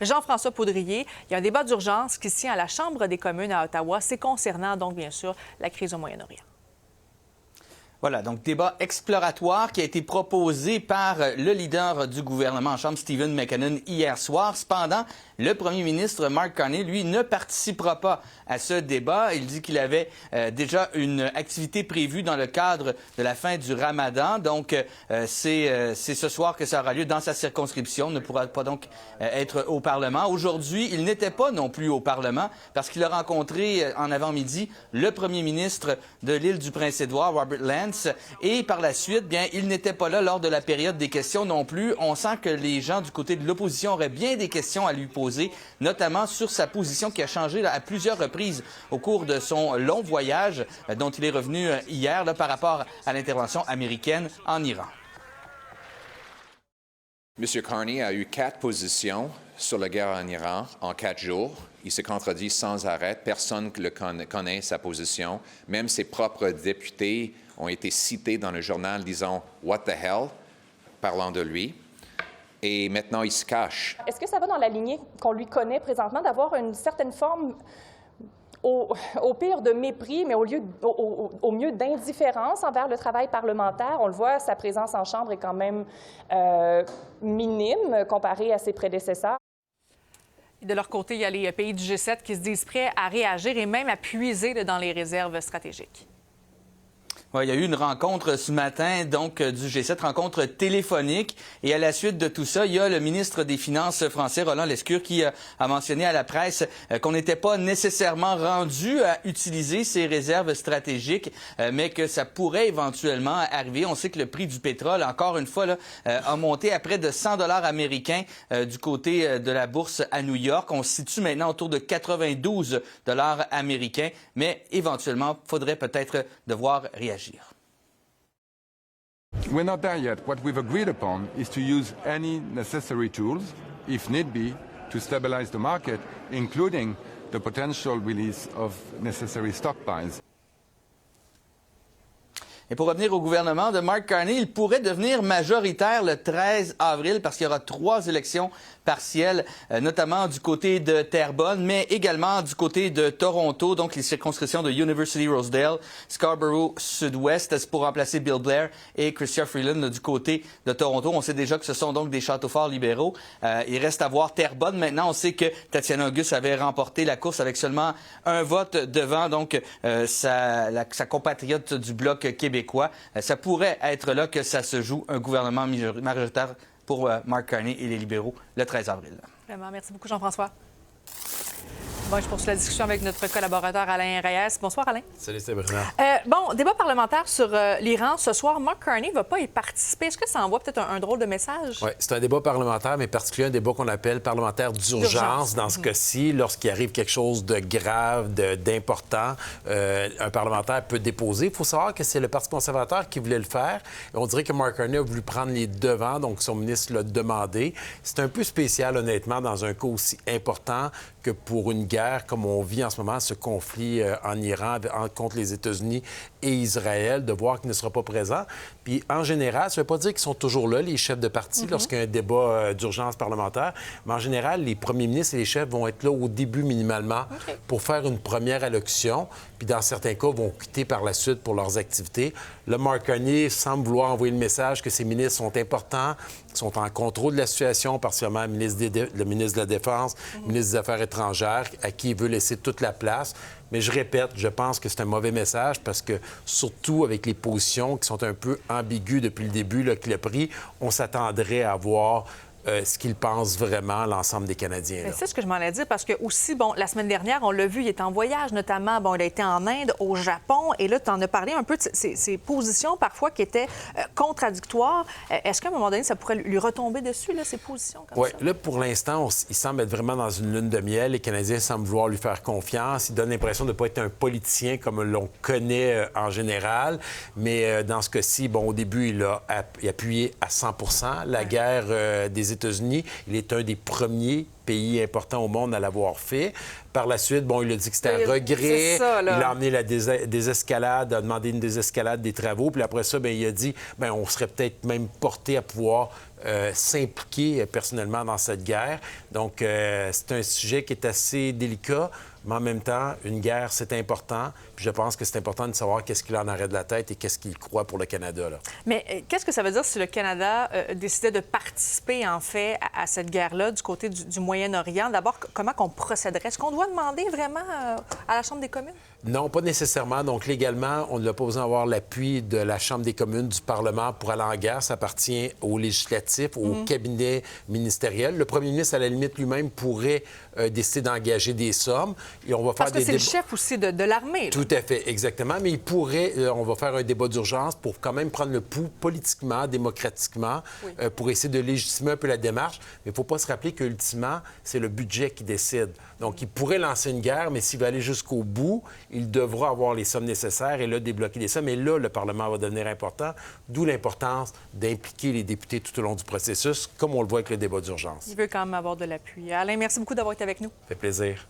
Jean-François Poudrier, il y a un débat d'urgence qui se tient à la Chambre des communes à Ottawa. C'est concernant donc, bien sûr, la crise au Moyen-Orient. Voilà, donc débat exploratoire qui a été proposé par le leader du gouvernement en Chambre, Stephen McKinnon, hier soir. Cependant, le premier ministre Mark Carney, lui, ne participera pas à ce débat. Il dit qu'il avait déjà une activité prévue dans le cadre de la fin du Ramadan. Donc, c'est ce soir que ça aura lieu dans sa circonscription. Il ne pourra pas donc être au Parlement. Aujourd'hui, il n'était pas non plus au Parlement parce qu'il a rencontré en avant-midi le premier ministre de l'île du Prince-Édouard, Robert Lance. Et par la suite, bien, il n'était pas là lors de la période des questions non plus. On sent que les gens du côté de l'opposition auraient bien des questions à lui poser, notamment sur sa position qui a changé à plusieurs reprises au cours de son long voyage dont il est revenu hier par rapport à l'intervention américaine en Iran. M. Carney a eu 4 positions sur la guerre en Iran en 4 jours. Il se contredit sans arrêt. Personne ne connaît sa position. Même ses propres députés ont été cités dans le journal disant « What the hell ?» parlant de lui. Et maintenant, il se cache. Est-ce que ça va dans la lignée qu'on lui connaît présentement d'avoir une certaine forme, au pire de mépris, mais au mieux d'indifférence envers le travail parlementaire? On le voit, sa présence en Chambre est quand même minime comparée à ses prédécesseurs. De leur côté, il y a les pays du G7 qui se disent prêts à réagir et même à puiser dans les réserves stratégiques. Ouais, il y a eu une rencontre ce matin, donc, du G7, rencontre téléphonique. Et à la suite de tout ça, il y a le ministre des Finances français, Roland Lescure, qui a mentionné à la presse qu'on n'était pas nécessairement rendu à utiliser ces réserves stratégiques, mais que ça pourrait éventuellement arriver. On sait que le prix du pétrole, encore une fois, là, a monté à près de 100 $ américains du côté de la bourse à New York. On se situe maintenant autour de 92 $ américains, mais éventuellement, il faudrait peut-être devoir réagir. We're not there yet. What we've agreed upon is to use any necessary tools, if need be, to stabilize the market, including the potential release of necessary stockpiles. Et pour revenir au gouvernement de Mark Carney, il pourrait devenir majoritaire le 13 avril parce qu'il y aura 3 élections partielles, notamment du côté de Terrebonne, mais également du côté de Toronto, donc les circonscriptions de University-Rosedale, Scarborough Sud-Ouest, c'est pour remplacer Bill Blair et Chrystia Freeland du côté de Toronto. On sait déjà que ce sont donc des châteaux forts libéraux. Il reste à voir Terrebonne. Maintenant, on sait que Tatiana Auguste avait remporté la course avec seulement un vote devant donc sa compatriote du Bloc québécois. Ça pourrait être là que ça se joue, un gouvernement majoritaire pour Mark Carney et les libéraux le 13 avril. Vraiment, merci beaucoup, Jean-François. Bon, je poursuis la discussion avec notre collaborateur Alain Reyes. Bonsoir, Alain. Salut, Sabrina. Bon, débat parlementaire sur l'Iran. Ce soir, Mark Carney ne va pas y participer. Est-ce que ça envoie peut-être un drôle de message? Oui, c'est un débat parlementaire, mais particulier un débat qu'on appelle parlementaire d'urgence. Dans ce cas-ci, lorsqu'il arrive quelque chose de grave, d'important, un parlementaire peut déposer. Il faut savoir que c'est le Parti conservateur qui voulait le faire. Et on dirait que Mark Carney a voulu prendre les devants, donc son ministre l'a demandé. C'est un peu spécial, honnêtement, dans un cas aussi important que pour une guerre, comme on vit en ce moment, ce conflit en Iran contre les États-Unis et Israël, de voir qu'il ne sera pas présent. Puis, en général, ça ne veut pas dire qu'ils sont toujours là, les chefs de parti, lorsqu'il y a un débat d'urgence parlementaire. Mais en général, les premiers ministres et les chefs vont être là au début minimalement pour faire une première allocution. Puis, dans certains cas, vont quitter par la suite pour leurs activités. Le Mark Carney semble vouloir envoyer le message que ces ministres sont importants, sont en contrôle de la situation, particulièrement le ministre de la Défense, le ministre des Affaires étrangères, à qui il veut laisser toute la place. Mais je répète, je pense que c'est un mauvais message parce que, surtout avec les positions qui sont un peu ambiguës depuis le début qu'il a pris, on s'attendrait à voir ce qu'ils pensent vraiment, l'ensemble des Canadiens. C'est ce que je m'en ai dit parce que aussi, bon, la semaine dernière, on l'a vu, il est en voyage, notamment, bon, il a été en Inde, au Japon, et là, tu en as parlé un peu de ces positions parfois qui étaient contradictoires. Est-ce qu'à un moment donné, ça pourrait lui retomber dessus, là, ces positions comme ça? Oui, là, pour l'instant, il semble être vraiment dans une lune de miel. Les Canadiens semblent vouloir lui faire confiance. Il donne l'impression de ne pas être un politicien comme l'on connaît en général. Mais dans ce cas-ci, bon, au début, il a appuyé à 100 la guerre des États-Unis. Il est un des premiers pays important au monde à l'avoir fait. Par la suite, bon, il a dit que c'était un C'est regret. ça, là. Il a emmené la désescalade, a demandé une désescalade des travaux. Puis après ça, bien, il a dit bien, on serait peut-être même porté à pouvoir s'impliquer personnellement dans cette guerre. Donc, c'est un sujet qui est assez délicat, mais en même temps, une guerre, c'est important. Puis je pense que c'est important de savoir qu'est-ce qu'il en aurait de la tête et qu'est-ce qu'il croit pour le Canada, là. Mais qu'est-ce que ça veut dire si le Canada décidait de participer, en fait, à cette guerre-là du côté du Moyen-Orient? D'abord, comment qu'on procéderait? Est-ce qu'on doit demander vraiment à la Chambre des communes? Non, pas nécessairement. Donc, légalement, on n'a pas besoin d'avoir l'appui de la Chambre des communes, du Parlement pour aller en guerre. Ça appartient au législatif, au cabinet ministériel. Le premier ministre, à la limite, lui-même pourrait décider d'engager des sommes. Et on va Parce faire que c'est le chef aussi de l'armée. Tout à fait, exactement. Mais il pourrait, on va faire un débat d'urgence pour quand même prendre le pouls politiquement, démocratiquement, pour essayer de légitimer un peu la démarche. Mais il ne faut pas se rappeler qu'ultimement, c'est le budget qui décide. Donc, il pourrait lancer une guerre, mais s'il veut aller jusqu'au bout, il devra avoir les sommes nécessaires et là, débloquer les sommes. Et là, le Parlement va devenir important, d'où l'importance d'impliquer les députés tout au long du processus, comme on le voit avec le débat d'urgence. Il veut quand même avoir de l'appui. Alain, merci beaucoup d'avoir été avec nous. Ça fait plaisir.